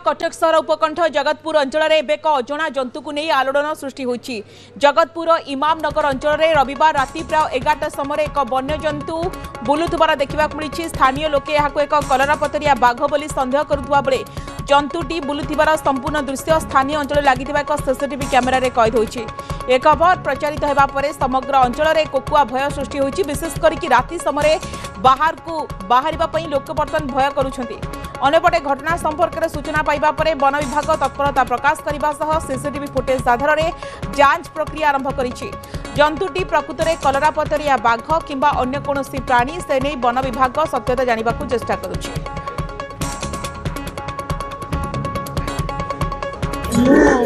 कटक सहर उपकंठ जगतपुर अंचल में एक अजना जंतु को नहीं आलोड़न सृष्टि होती। जगतपुर इमामनगर अंचल में रविवार राति प्राय 11टा समय एक वन्य जंतु बुलुथुबार देखा मिली। स्थानीय लोके यहाँ एक कलरापतरिया बाघ बोली सन्देह करुवा बेले जंतुटी बुलुथिबार संपूर्ण दृश्य स्थानीय अंचल लगी एक सीसीटीवी कैमेरा कैद होती। एक खबर प्रचारित होगा पर समग्र अंचल में कोकुआ भय सृष्टि होती। विशेषकर राति समय बाहर को बाहर लोक बर्तमान भय करुछंती। अन्यपटे घटना संपर्क में सूचना पाइबा परे वन विभाग तत्परता प्रकाश करने सह सीसीटीवी फुटेज आधार में जांच प्रक्रिया आरंभ करिछि। जंतुटी प्रकृत में कलरापतरिया बाघ किंबा अन्य कोनोसी प्राणी से नहीं वन विभाग सत्यता जानिबाकु चेष्टा करुछि।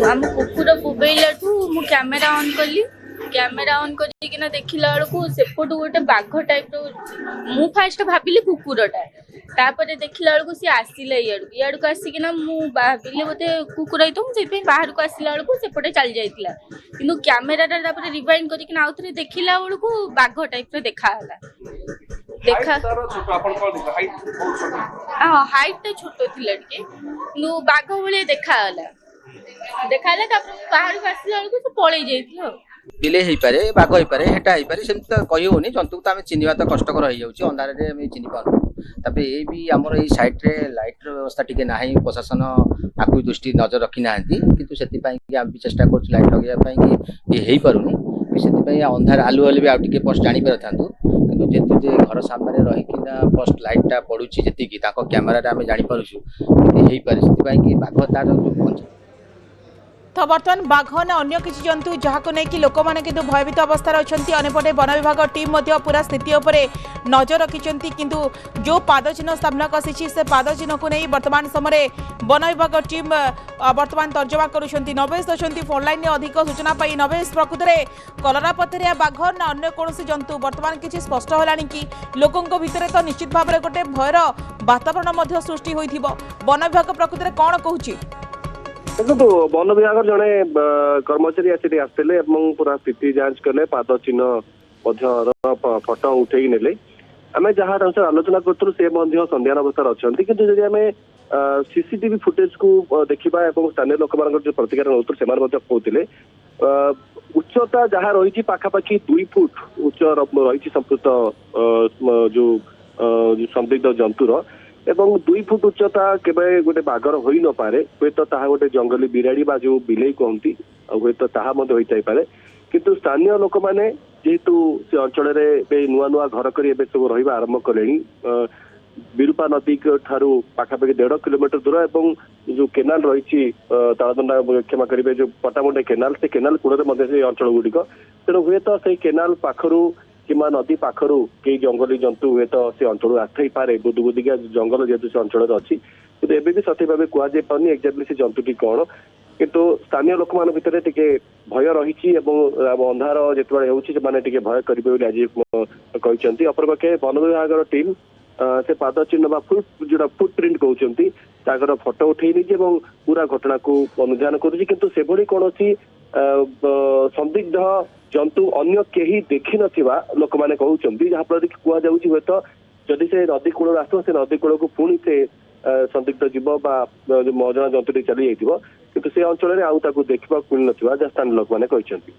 आम कुकुर बोबेला मु कैमेरा ऑन कली। कैमेरा ऑन करना देखला बेलू सेपटू गोटे बाघ टाइप मु फास्ट भाविली कुकुरटा तापर देखला बेलू सी आसला इाड़ू आसिकिना भाविली बोधे कुकुर ही तो मुझे बाहर को आसला बेलू सेपटे चली जाइला कि कैमेराटा रिवाइंड करके आउ थे देखला बेलू बाघ टाइप देखाला। देखा हाइट छोट थी बाघ भाई देखाला बाहर को आसला बेलू पलि जाइए बिले हो पारे बाघ हो पारे हेटा हो पारे सेमती तो कही होनी जंतु तो आम चिन्हवा तो कष्टकर हो जाऊँगी अंधार में चिन्ह पार। ये भी आमर ये सैड्रे लाइट व्यवस्था टी ना प्रशासन आपको दृष्टि नजर रखी ना कि से आम भी चेष्टा कर लाइट लगे कि ये हो पारूनी से अंधार आलु हेल्ले भी आगे पोस्ट जानी पारि था कि जेते घर सामने रहीकिना पोस्ट लाइटा पड़ुची जी कैमेरा आम जापर हो पारे कि बाघ तार जो तो बर्तमान बाघ ने अन्य किसी जंतु जहाँ को लेकिन लोक मैंने किंतु भयभीत अवस्था अच्छी। अंपटे वन विभाग टीम पूरा स्थिति उपर नजर रखिंट किंतु जो पाद चिन्ह सामना आसी से पाद चिन्ह को नहीं वर्तमान समय वन विभाग टीम वर्तमान तर्जमा करुँच। नवेश अच्छा फोन लाइन में अधिक सूचना पाई। नवेश प्रकृत में कलरापतरिया बाघ ना अन्य कौन जंतु वर्तमान किसी स्पष्ट है कि लोकों भितर तो निश्चित भाव में गोटे भयर वातावरण सृष्टि होइथिबो। वन विभाग प्रकृत में कौन कहूँ देखो वन विभाग जड़े कर्मचारी आसी आसते पूरा स्थिति जांच कले पाद चिन्ह फटो उठे ने आम जहाँ आलोचना करूँ से संधान अवस्था अच्छा कि आम सीसीटीवी फुटेज को देखा स्थानीय लोक मान जो प्रतिक्रिया नौ कहते उच्चता जहाँ रही पाखापाखि 2 फुट उच्च रही संपुक्त जो संदिग्ध जंतुर एवं 2 फुट उच्चता केवल गोटे बाघर हो न पारे हे तो गोटे जंगली बिराड़ी बा जो बिले कहती हे तो पारे किंतु स्थानीय लोक मैंने जेहेतु से अंचल नुआ नुआ घर कर सब रहा आरंभ कले विरूपा नदी ठारू पाखापाखि 1.5 किलोमीटर दूर एवं जो केनाल रही तालदंडा क्षमा करेंगे जो पटामुंडे केनाल से केनाल कूड़े अंचल गुड़िक तेणु हे तो से केनाल पाखरू किंवा नदी पाखरू कई जंगली जंतु हे तो से अंचल आसई पारे बुदुबुदिका जंगल जेहेतु से अंचल अच्छी कि एवं भी सठिक भाव कहुई पानी एक्जाक्टली से जंतुटी कौन किंतु स्थानीय लोक मान भितर टिके भय रही अंधार जिते होने भय करेंगे आज कहते। अपरपक्षे वन विभाग टीम से पाद चिन्ह जो फुट प्रिंट कहते फटो उठे पूरा घटना को अनुधान करुँच किंतु से कौन संदिग्ध जंतु अन्य कहीं देखी नथिबा लोक माने कहउचंती जहाँफल कि कहुच्छी हे तो जदि से नदी कूल आसो से नदी कूल को पुणी से संदिग्ध जीव जो अजना जंतुटी चली जाइथिबो किंतु से अंचल में आउ ताकू देखबा मिल नथिबा जा स्थानीय लोक माने कहउचंती।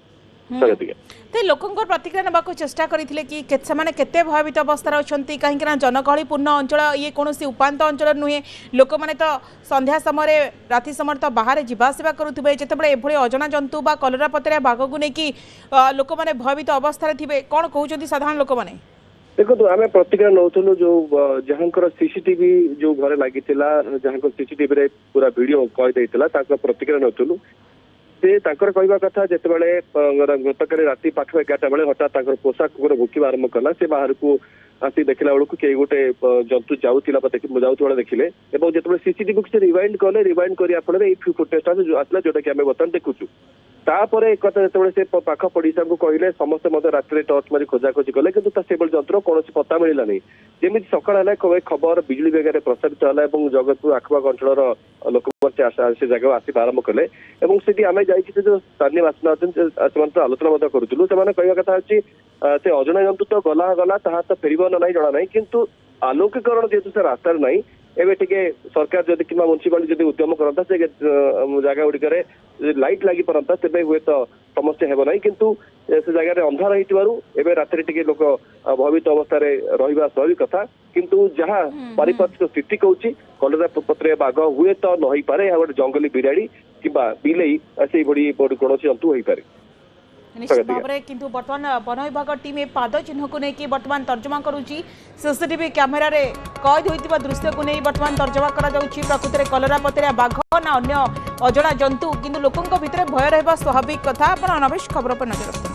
तो लोकों प्रतिक्रिया नाक चेष्टा करते कि केते भयभीत अवस्था अच्छा कहीं जनगहलीपूर्ण अंचल ये कौन उपात अंचल नुहे लोक मैंने तो संध्या समय राति समय तो बाहर जावासवा करुवे जिते एभली अजना जंतु बा कलरापतरिया बाघ को लेकिन लोक मैंने भयभीत अवस्था थे कौन कहते साधारण लोक मैंने देखो आम प्रतिक्रिया नौलु जो जहाँ सीसीटीवी जो घर लगी जहाँ सीसीटीवी पूरा वीडियो कहीदे प्रतिक्रिया नौलु से कहवा कथा जिते गतक राति पाख 11टा बेले हठात पोशाक कुकुर भुकिबा आरंभ कला से बाहर को आसी देखला बेलू कई गोटे जंतु जाऊला देखिले जो सीसीटीवी से रिवाइंड कले रिवाइंड कर फुटेज आसला जोटा कि बर्तमान देखुचु तापर एक कथा जो से पाख पड़िशा को कहले समस्ते राति टर्च मारी खोजाखोजी कले कि जंतर कौन पता मिलला नहीं जमी सकाल खबर बिजुली बेगे प्रसारित है जगतपुर आखपाख अंचल लोक से जगह आस आरंभ कले से आम जाइए जो स्थानीय बासिंदा अच्छे आलोचना करूँ से कहवा कथा अच्छी से अजना जंतु तो गला गला तो फेर ना जना ना किंतु आलोकीकरण जेहेतु से रास्तार ना एवं टिके सरकार जदि कि म्युनिसिपालिटी जदि उद्यम करता से जगह गुड़िक लाइट लगी पारता तेज हुए तो समस्या हेब ना किंतु से जगह अंधार होते राति टिके लोक भयभीत अवस्था रहा स्वाभाविक कथा किंतु जहाँ पारिपार्श्विक स्थिति कहूँ कलरा पत्र बाघ हुए तो न हो पारे गोटे जंगली बिराड़ी कि बिलई से कौन जंतु हो पारे निश्चित भाव में किंतु बर्तमान वन विभाग टीम ए पाद चिन्ह को लेकिन बर्तमान तर्जमा करुच्ची सीसीटीवी कैमेरा रे कैद होता दृश्य को नहीं बर्तमान तर्जमा प्रकृति में कलरा पतरिया बाघ ना अन्य अजणा जंतु किंतु लोकों भितर भय रहा स्वाभाविक कथा। नवेश खबर पर नजर रखते।